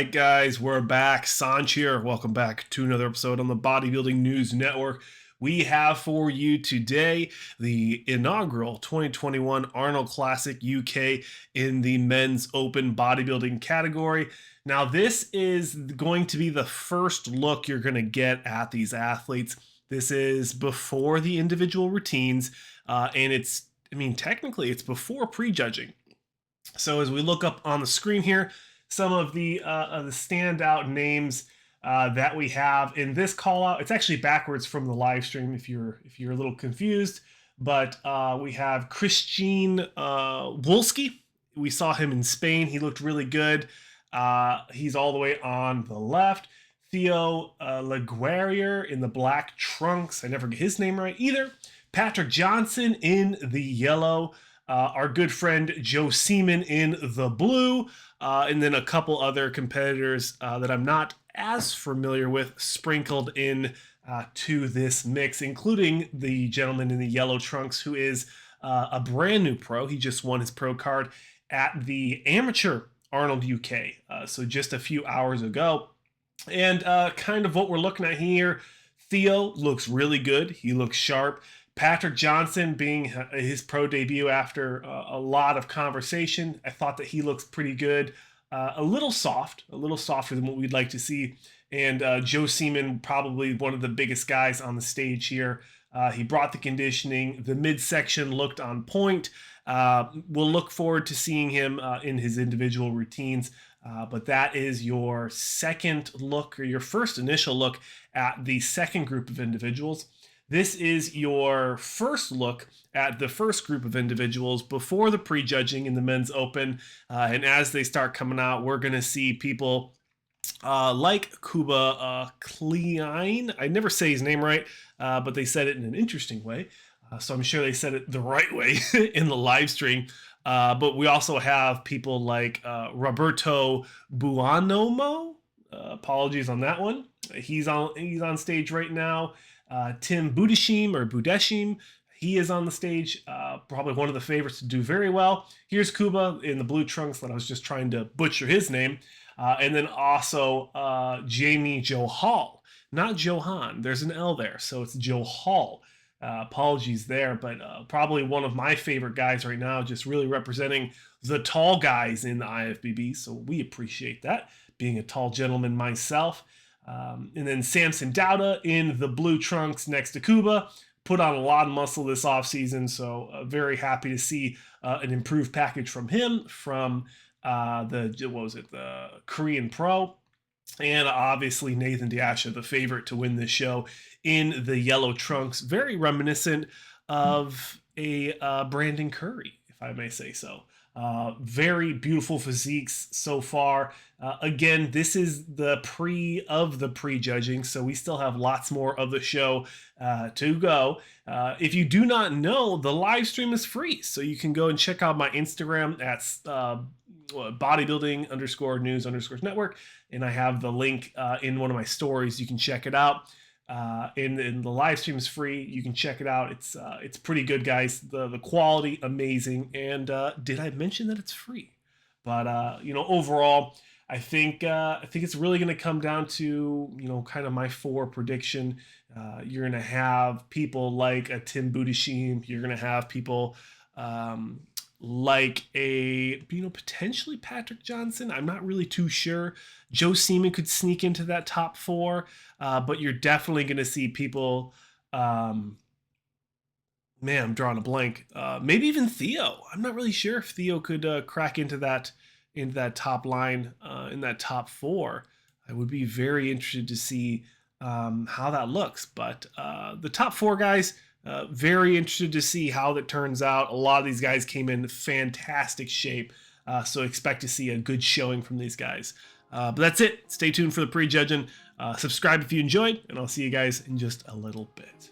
right, guys, we're back. Sanj here. Welcome back to another episode on the Bodybuilding News Network. We have for you today the inaugural 2021 Arnold Classic UK in the men's open bodybuilding category. Now, this is going to be the first look you're going to get at these athletes. This is before the individual routines, and technically it's before prejudging. So as we look up on the screen here, some of the standout names that we have in this call out. It's actually backwards from the live stream if you're a little confused. But we have Christine Wolski. We saw him in Spain. He looked really good. He's all the way on the left. Theo Laguerrier in the black trunks. I never get his name right either. Patrick Johnson in the yellow. Our good friend Joe Seaman in the blue, and then a couple other competitors that I'm not as familiar with sprinkled in to this mix, including the gentleman in the yellow trunks who is a brand new pro. He just won his pro card at the amateur Arnold UK, so just a few hours ago. And kind of what we're looking at here, Theo looks really good. He looks sharp. Patrick Johnson being his pro debut after a lot of conversation. I thought that he looks pretty good. A little softer than what we'd like to see. And Joe Seaman, probably one of the biggest guys on the stage here. He brought the conditioning. The midsection looked on point. We'll look forward to seeing him in his individual routines. But that is your second look, or your first initial look at the second group of individuals. This is your first look at the first group of individuals before the prejudging in the men's open. And as they start coming out, we're going to see people like Kuba Klein. I never say his name right, but they said it in an interesting way. So I'm sure they said it the right way in the live stream. But we also have people like Roberto Buonomo. Apologies on that one. He's on stage right now. Tim Budeshim, he is on the stage, probably one of the favorites to do very well. Here's Kuba in the blue trunks that I was just trying to butcher his name. And then also Jamie Johal, not Johan. There's an L there, so it's Johal. Apologies there, but probably one of my favorite guys right now, just really representing the tall guys in the IFBB. So we appreciate that, being a tall gentleman myself. And then Samson Dauda in the blue trunks next to Kuba. Put on a lot of muscle this offseason, so very happy to see an improved package from him, from the Korean Pro. And obviously Nathan Diasha, the favorite to win this show, in the yellow trunks. Very reminiscent of a Brandon Curry, if I may say so. Very beautiful physiques so far. Again, this is the prejudging, so we still have lots more of the show to go. If you do not know, the live stream is free, so you can go and check out my Instagram at bodybuilding_news_network, and I have the link in one of my stories. You can check it out. And the live stream is free. You can check it out. It's pretty good, guys. The quality amazing. And did I mention that it's free? But overall, I think it's really going to come down to kind of my prediction. You're going to have people like a Tim Budeshim. You're going to have people like a potentially Patrick Johnson. I'm not really too sure. Joe Seaman could sneak into that top four, but you're definitely going to see people. I'm drawing a blank. Maybe even Theo. I'm not really sure if Theo could crack into that top line, in that top four. I would be very interested to see how that looks. But the top four guys. Very interested to see how that turns out. A lot of these guys came in fantastic shape, so expect to see a good showing from these guys. But that's it. Stay tuned for the prejudging. Subscribe if you enjoyed, and I'll see you guys in just a little bit.